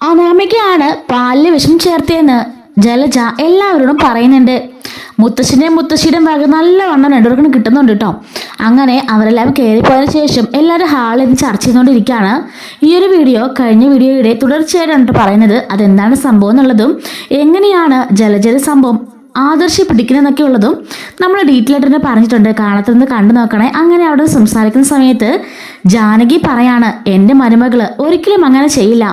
അനാമികയാണ് പാലില് വിഷം ചേർത്തേന്ന് ജലജ എല്ലാവരോടും പറയുന്നുണ്ട്. മുത്തശ്ശിന്റെയും മുത്തശ്ശിയുടെയും വക നല്ലവണ്ണം രണ്ടുപേർക്കും കിട്ടുന്നുണ്ട് കേട്ടോ. അങ്ങനെ അവരെല്ലാവരും കയറിപ്പോയതിനു ശേഷം എല്ലാവരും ഹാളിൽ നിന്ന് ചർച്ച ചെയ്തുകൊണ്ടിരിക്കുകയാണ്. ഈ ഒരു വീഡിയോ കഴിഞ്ഞ വീഡിയോയുടെ തുടർച്ചയായിട്ടാണ് പറയുന്നത്. അതെന്താണ് സംഭവം എന്നുള്ളതും എങ്ങനെയാണ് ജലജയുടെ സംഭവം ആദർശി പിടിക്കുന്നതൊക്കെ ഉള്ളതും നമ്മൾ ഡീറ്റെയിൽ ആയിട്ട് തന്നെ പറഞ്ഞിട്ടുണ്ട്. കാണത്തുനിന്ന് കണ്ടു നോക്കണേ. അങ്ങനെ അവിടെ സംസാരിക്കുന്ന സമയത്ത് ജാനകി പറയാണ്, എൻ്റെ മരുമകള് ഒരിക്കലും അങ്ങനെ ചെയ്യില്ല.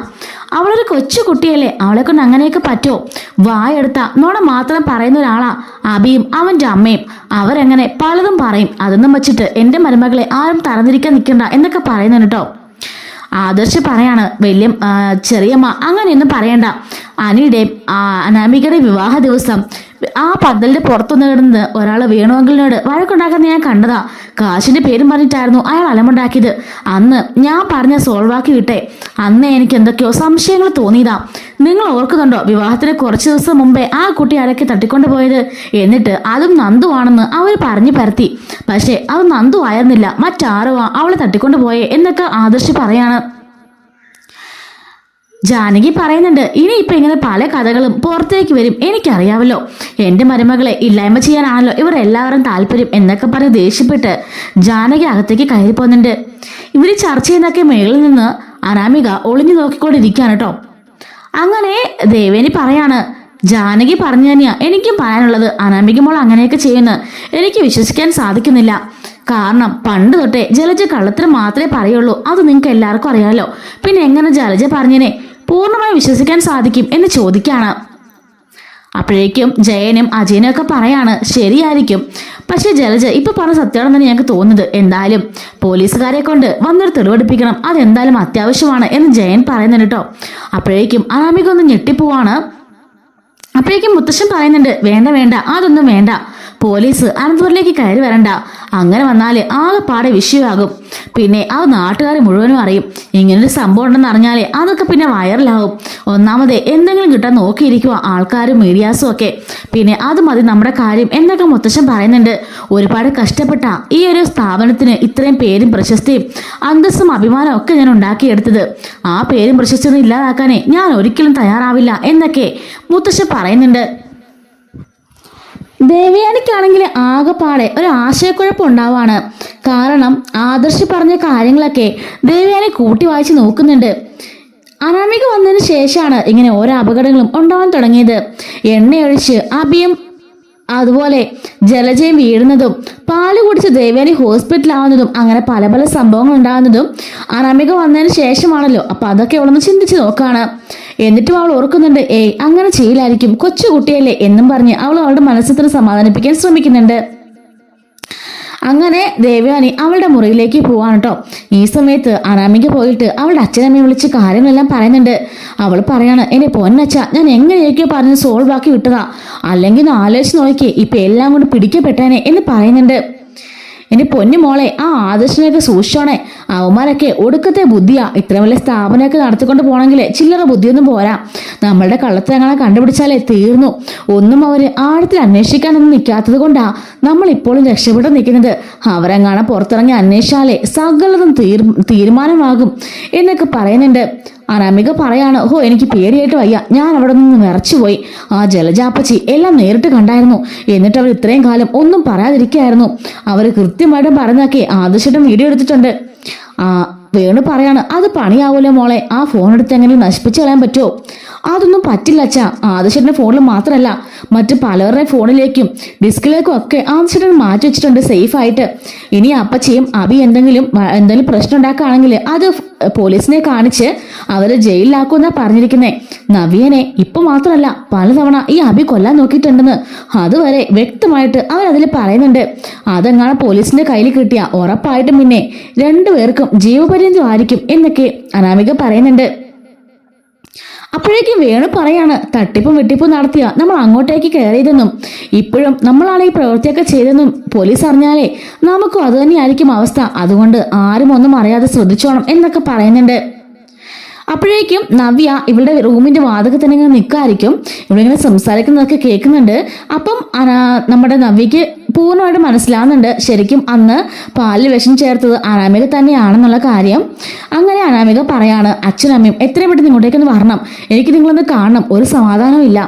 അവളൊരു കൊച്ചു കുട്ടിയല്ലേ, അവളെ കൊണ്ട് അങ്ങനെയൊക്കെ പറ്റുമോ? വായെടുത്ത നോണ മാത്രം പറയുന്ന ഒരാളാ അബിയും അവൻ്റെ അമ്മയും. അവരെങ്ങനെ പലതും പറയും. അതൊന്നും വെച്ചിട്ട് എൻ്റെ മരുമകളെ ആരും തരംതിരിക്കാൻ നിൽക്കണ്ട എന്നൊക്കെ പറയുന്നുണ്ട് കേട്ടോ. ആദർശ് പറയാണ്, വലിയ ചെറിയമ്മ അങ്ങനെയൊന്നും പറയണ്ട. അനിയുടെയും അനാമികയുടെ വിവാഹ ദിവസം ആ പന്തലിന്റെ പുറത്തുനിന്ന് കിടന്ന് ഒരാൾ വേണുവെങ്കിലിനോട് വഴക്കുണ്ടാക്കുന്ന ഞാൻ കണ്ടതാ. കാശിന്റെ പേരും പറഞ്ഞിട്ടായിരുന്നു അയാൾ അലമുണ്ടാക്കിയത്. അന്ന് ഞാൻ പറഞ്ഞ സോൾവാക്കി വിട്ടെ. അന്ന് എനിക്ക് എന്തൊക്കെയോ സംശയങ്ങൾ തോന്നിയതാ. നിങ്ങൾ ഓർക്കുന്നുണ്ടോ, വിവാഹത്തിന് കുറച്ച് ദിവസം മുമ്പേ ആ കുട്ടി ആരൊക്കെ തട്ടിക്കൊണ്ടു പോയത്? എന്നിട്ട് അതും നന്ദു ആണെന്ന് അവർ പറഞ്ഞു പരത്തി. പക്ഷെ അത് നന്ദു ആയിരുന്നില്ല, മറ്റാരോ അവളെ തട്ടിക്കൊണ്ടു പോയേ എന്നൊക്കെ ആദർശ് പറയാണ്. ജാനകി പറയുന്നുണ്ട്, ഇനിയിപ്പോൾ ഇങ്ങനെ പല കഥകളും പുറത്തേക്ക് വരും. എനിക്കറിയാമല്ലോ, എൻ്റെ മരുമകളെ ഇല്ലായ്മ ചെയ്യാനാണല്ലോ ഇവർ എല്ലാവരും താല്പര്യം എന്നൊക്കെ പറഞ്ഞ് ദേഷ്യപ്പെട്ട് ജാനകി അകത്തേക്ക് കയറി പോകുന്നുണ്ട്. ഇവർ ചർച്ച ചെയ്യുന്നതൊക്കെ മേളിൽ നിന്ന് അനാമിക ഒളിഞ്ഞു നോക്കിക്കൊണ്ടിരിക്കുകയാണ് കേട്ടോ. അങ്ങനെ ദേവേനി പറയാണ്, ജാനകി പറഞ്ഞു തന്നെയാ എനിക്കും പറയാനുള്ളത്. അനാമിക മോൾ അങ്ങനെയൊക്കെ ചെയ്യുന്നു എനിക്ക് വിശ്വസിക്കാൻ സാധിക്കുന്നില്ല. കാരണം പണ്ട് തൊട്ടേ ജലജ കള്ളത്തിന് മാത്രമേ പറയുള്ളൂ. അത് നിങ്ങൾക്ക് എല്ലാവർക്കും അറിയാലോ. പിന്നെ എങ്ങനെ ജലജ പറഞ്ഞതിനെ പൂർണ്ണമായി വിശ്വസിക്കാൻ സാധിക്കും എന്ന് ചോദിക്കാണ്. അപ്പോഴേക്കും ജയനും അജയനും ഒക്കെ പറയാണ്, ശരിയായിരിക്കും. പക്ഷെ ജലജ ഇപ്പൊ പറഞ്ഞ സത്യമാണെന്നാണ് ഞങ്ങൾക്ക് തോന്നുന്നത്. എന്തായാലും പോലീസുകാരെ കൊണ്ട് വന്നൊരു തെളിവെടുപ്പിക്കണം, അതെന്തായാലും അത്യാവശ്യമാണ് എന്ന് ജയൻ പറയുന്നുണ്ട് കേട്ടോ. അപ്പോഴേക്കും അനാമിക ഒന്ന് ഞെട്ടിപ്പോവാണ്. അപ്പോഴേക്കും മുത്തശ്ശൻ പറയുന്നുണ്ട്, വേണ്ട വേണ്ട, അതൊന്നും വേണ്ട. പോലീസ് അനന്തപുരിലേക്ക് കയറി വരണ്ട. അങ്ങനെ വന്നാല് ആകെപ്പാടെ വിഷയമാകും. പിന്നെ അത് നാട്ടുകാർ മുഴുവനും അറിയും. ഇങ്ങനൊരു സംഭവം ഉണ്ടെന്ന് അറിഞ്ഞാലേ അതൊക്കെ പിന്നെ വൈറലാകും. ഒന്നാമതേ എന്തെങ്കിലും കിട്ടാൻ നോക്കിയിരിക്കുക ആൾക്കാരും മീഡിയാസും ഒക്കെ. പിന്നെ അത് മതി നമ്മുടെ കാര്യം എന്നൊക്കെ മുത്തശ്ശൻ പറയുന്നുണ്ട്. ഒരുപാട് കഷ്ടപ്പെട്ട ഈ ഒരു സ്ഥാപനത്തിന് ഇത്രയും പേരും പ്രശസ്തിയും അന്തസ്സും അഭിമാനവും ഒക്കെ ഞാൻ ഉണ്ടാക്കിയെടുത്തത്. ആ പേരും പ്രശസ്തിയൊന്നും ഇല്ലാതാക്കാനേ ഞാൻ ഒരിക്കലും തയ്യാറാവില്ല എന്നൊക്കെ മുത്തശ്ശൻ പറയുന്നുണ്ട്. ദേവയാനിക്കാണെങ്കിൽ ആകെപ്പാടെ ഒരു ആശയക്കുഴപ്പം ഉണ്ടാവാണ്. കാരണം ആദർശ് പറഞ്ഞ കാര്യങ്ങളൊക്കെ ദേവയാനി കൂട്ടി വായിച്ച് നോക്കുന്നുണ്ട്. അനാമിക വന്നതിന് ശേഷമാണ് ഇങ്ങനെ ഓരോ അപകടങ്ങളും ഉണ്ടാവാൻ തുടങ്ങിയത്. എണ്ണയൊഴിച്ച് അഭിയും അതുപോലെ ജലജയും വീഴുന്നതും പാല് കുടിച്ച് ദേവയാനി ഹോസ്പിറ്റലാവുന്നതും അങ്ങനെ പല പല സംഭവങ്ങൾ ഉണ്ടാകുന്നതും അനാമിക വന്നതിന് ശേഷമാണല്ലോ. അപ്പൊ അതൊക്കെ അവളൊന്ന് ചിന്തിച്ച് നോക്കാണ്. എന്നിട്ടും അവൾ ഓർക്കുന്നുണ്ട്, അങ്ങനെ ചെയ്യില്ലായിരിക്കും, കൊച്ചുകുട്ടിയല്ലേ എന്നും പറഞ്ഞ് അവൾ അവളുടെ മനസ്സിനെ സമാധാനിപ്പിക്കാൻ ശ്രമിക്കുന്നുണ്ട്. അങ്ങനെ ദേവയാനി അവളുടെ മുറിയിലേക്ക് പോവാണ് കേട്ടോ. ഈ സമയത്ത് അനാമിക പോയിട്ട് അവളുടെ അച്ഛനമ്മയെ വിളിച്ച് കാര്യങ്ങളെല്ലാം പറയുന്നുണ്ട്. അവൾ പറയാണ്, എന്റെ പൊന്നച്ഛ, ഞാൻ എങ്ങനെയൊക്കെയോ പറഞ്ഞ് സോൾവ് ആക്കി വിട്ടതാ. അല്ലെങ്കിൽ ഒന്ന് ആലോചിച്ച് നോക്കിയേ, ഇപ്പൊ എല്ലാം കൊണ്ട് പിടിക്കപ്പെട്ടേനെ എന്ന് പറയുന്നുണ്ട്. എന്റെ പൊന്നു മോളെ, ആ ആദർശനൊക്കെ സൂക്ഷിച്ചോണേ. അവന്മാരൊക്കെ ഒടുക്കത്തെ ബുദ്ധിയാ. ഇത്ര വലിയ സ്ഥാപനമൊക്കെ നടത്തിക്കൊണ്ട് പോകണമെങ്കിൽ ചില്ലറ ബുദ്ധിയൊന്നും പോരാ. നമ്മളുടെ കള്ളത്തരങ്ങളെ കണ്ടുപിടിച്ചാലേ തീർന്നു. ഒന്നും അവര് ആഴത്തിൽ അന്വേഷിക്കാനൊന്നും നിൽക്കാത്തത് കൊണ്ടാ നമ്മൾ ഇപ്പോഴും രക്ഷപ്പെട്ട് നിൽക്കുന്നത്. അവരെങ്ങാണെ പുറത്തിറങ്ങി അന്വേഷിച്ചാലേ സകലതും തീരുമാനമാകും എന്നൊക്കെ പറയുന്നുണ്ട്. അനാമിക പറയാണ്, എനിക്ക് പേടിയായിട്ട് വയ്യ, ഞാൻ അവിടെ നിന്ന് വിറച്ചുപോയി. ആ ജലജാപ്പച്ചി എല്ലാം നേരിട്ട് കണ്ടായിരുന്നു. എന്നിട്ട് അവർ ഇത്രയും കാലം ഒന്നും പറയാതിരിക്കായിരുന്നു. അവർ കൃത്യമായിട്ടും പറഞ്ഞൊക്കെ ആദർശയുടെ വീഡിയോ എടുത്തിട്ടുണ്ട്. വേണു പറയാണ്, അത് പണിയാവൂലോ മോളെ, ആ ഫോൺ എടുത്ത് എങ്ങനെ നശിപ്പിച്ചു കളയാൻ പറ്റുമോ? അതൊന്നും പറ്റില്ല അച്ഛാ. ആദർശന്റെ ഫോണിൽ മാത്രമല്ല മറ്റു പലവരുടെ ഫോണിലേക്കും ഡിസ്കിലേക്കും ഒക്കെ ആദർശൻ മാറ്റി വെച്ചിട്ടുണ്ട് സേഫ് ആയിട്ട്. ഇനി അപ്പച്ചിയും അബി എന്തെങ്കിലും പ്രശ്നം ഉണ്ടാക്കുകയാണെങ്കിൽ അത് പോലീസിനെ കാണിച്ച് അവരെ ജയിലിലാക്കുമെന്നാ പറഞ്ഞിരിക്കുന്നേ. നവ്യനെ ഇപ്പൊ മാത്രമല്ല പലതവണ ഈ അബി കൊല്ലാൻ നോക്കിയിട്ടുണ്ടെന്ന് അതുവരെ വ്യക്തമായിട്ട് അവരതിൽ പറയുന്നുണ്ട്. അതെങ്ങാണ് പോലീസിന്റെ കയ്യിൽ കിട്ടിയ ഉറപ്പായിട്ടും പിന്നെ രണ്ടുപേർക്കും ജീവപര്യന്തമായിരിക്കും എന്നൊക്കെ അനാമിക പറയുന്നുണ്ട്. അപ്പോഴേക്കും വേണു പറയാണ്, തട്ടിപ്പും വെട്ടിപ്പും നടത്തിയ നമ്മൾ അങ്ങോട്ടേക്ക് കയറിയതെന്നും ഇപ്പോഴും നമ്മളാണ് ഈ പ്രവൃത്തിയൊക്കെ ചെയ്തെന്നും പോലീസ് അറിഞ്ഞാലേ നമുക്കും അത് തന്നെയായിരിക്കും അവസ്ഥ. അതുകൊണ്ട് ആരും ഒന്നും അറിയാതെ ശ്രദ്ധിച്ചോണം എന്നൊക്കെ പറയുന്നുണ്ട്. അപ്പോഴേക്കും നവ്യ ഇവളുടെ റൂമിന്റെ വാതകത്തിൽ ഇങ്ങനെ നിൽക്കായിരിക്കും. ഇവിടെ ഇങ്ങനെ സംസാരിക്കുന്നതൊക്കെ കേൾക്കുന്നുണ്ട്. അപ്പം നമ്മുടെ നവ്യക്ക് പൂർണ്ണമായിട്ട് മനസ്സിലാവുന്നുണ്ട് ശരിക്കും അന്ന് പാലിൽ വിഷം ചേർത്തത് അനാമിക തന്നെയാണെന്നുള്ള കാര്യം. അങ്ങനെ അനാമിക പറയാണ്, അച്ഛനും അമ്മയും എത്രയും പെട്ടെന്ന് ഇങ്ങോട്ടേക്കൊന്ന് വരണം, എനിക്ക് നിങ്ങളൊന്ന് കാണണം, ഒരു സമാധാനവും ഇല്ല,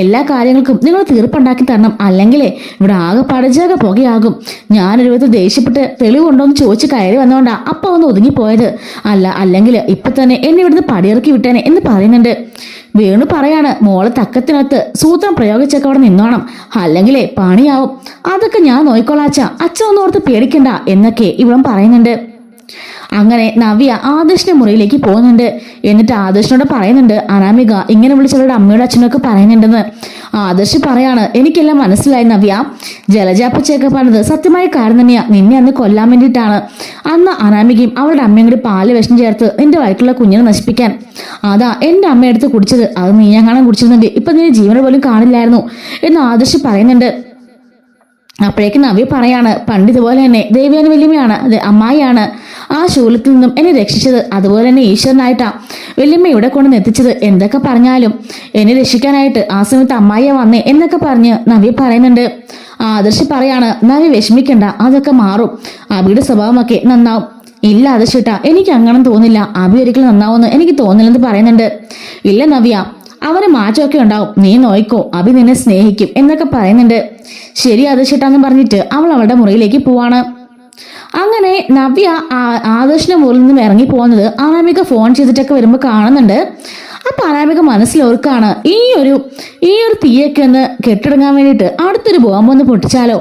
എല്ലാ കാര്യങ്ങൾക്കും നിങ്ങൾ തീർപ്പുണ്ടാക്കി തരണം, അല്ലെങ്കിലേ ഇവിടെ ആകെ പടജാക പുകയാകും. ഞാനൊരു വിധത്തിൽ ദേഷ്യപ്പെട്ട് തെളിവുണ്ടോ എന്ന് ചോദിച്ച് കയറി വന്നോണ്ടാ അപ്പൊ ഒന്ന് ഒതുങ്ങിപ്പോയത്, അല്ലെങ്കിൽ ഇപ്പൊ തന്നെ എന്നെ ഇവിടുന്ന് പടിയിറക്കി വിട്ടേനെ എന്ന് പറയുന്നുണ്ട്. വേണു പറയാണ്, മോളെ തക്കത്തിനകത്ത് സൂത്രം പ്രയോഗിച്ചൊക്കെ അവിടെ നിന്നോണം, അല്ലെങ്കിലേ പണിയാവും, അതൊക്കെ ഞാൻ നോയിക്കൊള്ളാച്ച, അച്ഛൻ ഒന്നും ഓർത്ത് പേടിക്കണ്ട എന്നൊക്കെ ഇവളും പറയുന്നുണ്ട്. അങ്ങനെ നവ്യ ആദർശിന്റെ മുറിയിലേക്ക് പോകുന്നുണ്ട്. എന്നിട്ട് ആദർശിനോട് പറയുന്നുണ്ട്, അനാമിക ഇങ്ങനെ വിളിച്ചവരുടെ അമ്മയുടെ അച്ഛനൊക്കെ പറയുന്നുണ്ടെന്ന്. ആദർശ് പറയാണ്, എനിക്കെല്ലാം മനസ്സിലായി നവ്യ, ജലജാപ്പച്ചയൊക്കെ പറഞ്ഞത് സത്യമായ കാര്യം തന്നെയാ, നിന്നെ അന്ന് കൊല്ലാൻ വേണ്ടിയിട്ടാണ്. അന്ന് അനാമികയും അവളുടെ അമ്മയും കൂടി പാല് വിഷം ചേർത്ത് നിന്റെ വയറ്റുള്ള കുഞ്ഞിനെ നശിപ്പിക്കാൻ, അതാ എന്റെ അമ്മ എടുത്ത് കുടിച്ചത്, അത് നീ ഞാൻ കാണാൻ കുടിച്ചിരുന്നെങ്കിൽ ഇപ്പൊ നിന്റെ ജീവനെ പോലും കാണില്ലായിരുന്നു എന്ന് ആദർശ് പറയുന്നുണ്ട്. അപ്പോഴേക്ക് നവ്യ പറയാണ്, പണ്ട് ഇതുപോലെ തന്നെ ദേവ്യാനി വല്യമ്മയാണ് അമ്മായിയാണ് ആ ശൂലത്തിൽ നിന്നും എന്നെ രക്ഷിച്ചത്, അതുപോലെ തന്നെ ഈശ്വരനായിട്ടാ വല്യമ്മ ഇവിടെ കൊണ്ട് എത്തിച്ചത്, എന്തൊക്കെ പറഞ്ഞാലും എന്നെ രക്ഷിക്കാനായിട്ട് ആ സമയത്ത് അമ്മായിയെ വന്നേ എന്നൊക്കെ പറഞ്ഞ് നവ്യ പറയുന്നുണ്ട്. ആദർശ് പറയാണ്, നവ്യ വിഷമിക്കണ്ട, അതൊക്കെ മാറും, അബിയുടെ സ്വഭാവമൊക്കെ നന്നാവും. ഇല്ല ആദർശേട്ടാ, എനിക്ക് അങ്ങനെ തോന്നില്ല, അബി ഒരിക്കലും നന്നാവുമെന്ന് എനിക്ക് തോന്നില്ലെന്ന് പറയുന്നുണ്ട്. ഇല്ല നവ്യ, അവന് മാറ്റമൊക്കെ ഉണ്ടാവും, നീ നോയിക്കോ, അബി നിന്നെ സ്നേഹിക്കും എന്നൊക്കെ പറയുന്നുണ്ട്. ശരി ആദർശേട്ടാന്ന് പറഞ്ഞിട്ട് അവൾ അവളുടെ മുറിയിലേക്ക് പോവാണ്. അങ്ങനെ നവ്യ ആദർശിന്റെ മുറിയിൽ നിന്നും ഇറങ്ങി പോകുന്നത് അനാമിക ഫോൺ ചെയ്തിട്ടൊക്കെ വരുമ്പോൾ കാണുന്നുണ്ട്. അപ്പൊ അനാമിക മനസ്സിലോർക്കാണ്, ഈ ഒരു തീയൊക്കെ ഒന്ന് കെട്ടിടങ്ങാൻ വേണ്ടിയിട്ട് അടുത്തൊരു ബോംബ് ഒന്ന് പൊട്ടിച്ചാലോ.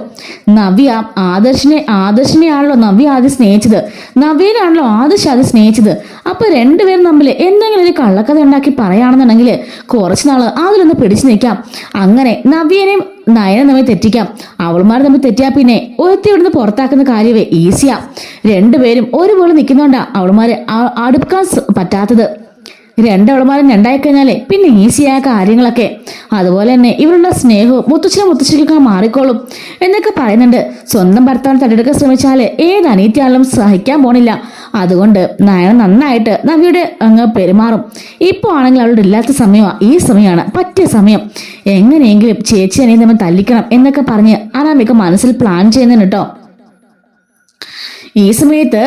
നവ്യ ആദർശിനെയാണല്ലോ നവ്യ ആദ്യം സ്നേഹിച്ചത്, നവ്യനാണല്ലോ ആദർശ് ആദ്യം സ്നേഹിച്ചത്. അപ്പൊ രണ്ടുപേരും തമ്മിൽ എന്തെങ്കിലും ഒരു കള്ളക്കഥ ഉണ്ടാക്കി പറയുകയാണെന്നുണ്ടെങ്കിൽ കുറച്ചുനാള് അതിലൊന്ന് പിടിച്ചു നിൽക്കാം. അങ്ങനെ നവ്യനെയും നയനെ തമ്മിൽ തെറ്റിക്കാം. അവൾമാർ തമ്മിൽ തെറ്റിയാ പിന്നെ ഒരുത്തി ഇവിടുന്ന് പുറത്താക്കുന്ന കാര്യമേ ഈസിയാ. രണ്ടുപേരും ഒരുപോലെ നിൽക്കുന്നോണ്ടാ അവൾമാരെ അടുക്കാൻ പറ്റാത്തത്. രണ്ടവളമാരും രണ്ടായി കഴിഞ്ഞാലേ പിന്നെ ഈസിയായ കാര്യങ്ങളൊക്കെ. അതുപോലെ തന്നെ ഇവരുടെ സ്നേഹവും മുത്തച്ഛനൊക്കെ മാറിക്കോളും എന്നൊക്കെ പറയുന്നുണ്ട്. സ്വന്തം ഭർത്താവിനെ തട്ടിയെടുക്കാൻ ശ്രമിച്ചാല് ഏത് അനീതിയാണെങ്കിലും സഹിക്കാൻ പോണില്ല. അതുകൊണ്ട് നയന നന്നായിട്ട് നവ്യയുടെ അങ്ങ് പെരുമാറും. ഇപ്പൊ ആണെങ്കിൽ അവളുടെ ഇല്ലാത്ത സമയമാണ്, ഈ സമയമാണ് പറ്റിയ സമയം, എങ്ങനെയെങ്കിലും ചേച്ചി അനിയെ നമ്മൾ തല്ലിക്കണം എന്നൊക്കെ പറഞ്ഞ് അനാമിക മനസ്സിൽ പ്ലാൻ ചെയ്യുന്നുണ്ട് കേട്ടോ. ഈ സമയത്ത്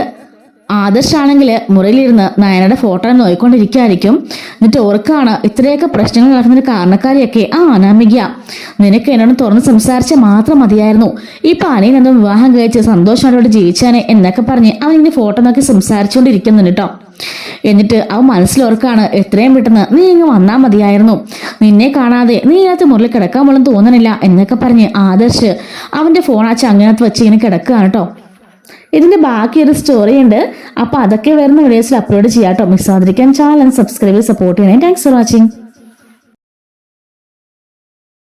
ആദർശാണെങ്കിൽ മുറിയിലിരുന്ന് നയനയുടെ ഫോട്ടോ നോയിക്കൊണ്ടിരിക്കുകയായിരിക്കും. എന്നിട്ട് ഓർക്കാണ്, ഇത്രയൊക്കെ പ്രശ്നങ്ങൾ നടക്കുന്നതിന് കാരണക്കാരിയൊക്കെ അനാമിക, നിനക്ക് എന്നോട് തുറന്ന് സംസാരിച്ചാൽ മാത്രം മതിയായിരുന്നു, ഇപ്പൊ അനിയൻ എന്തോ വിവാഹം കഴിച്ച് സന്തോഷമായിട്ട് ജീവിച്ചാനെ എന്നൊക്കെ പറഞ്ഞ് അവൻ ഇങ്ങനെ ഫോട്ടോ നോക്കി സംസാരിച്ചുകൊണ്ടിരിക്കുന്നുണ്ട് കേട്ടോ. എന്നിട്ട് അവൻ മനസ്സിലോർക്കാണ്, എത്രയും പെട്ടെന്ന് നീ ഇങ്ങ് വന്നാൽ മതിയായിരുന്നു, നിന്നെ കാണാതെ നീ ഇതിനകത്ത് മുറിൽ കിടക്കാൻ പോലും തോന്നണില്ല എന്നൊക്കെ പറഞ്ഞ് ആദർശ് അവന്റെ ഫോൺ ആ ചങ്ങനകത്ത് വെച്ച് ഇങ്ങനെ കിടക്കുകയാണ് കേട്ടോ. ഇതിന്റെ ബാക്കി ഒരു സ്റ്റോറി ഉണ്ട്, അപ്പൊ അതൊക്കെ വരുന്ന വീഡിയോസിൽ അപ്ലോഡ് ചെയ്യാം കേട്ടോ. മിസ് ആവാതിരിക്കാൻ ചാനൽ സബ്സ്ക്രൈബ് സപ്പോർട്ട് ചെയ്യണേ. Thanks for watching.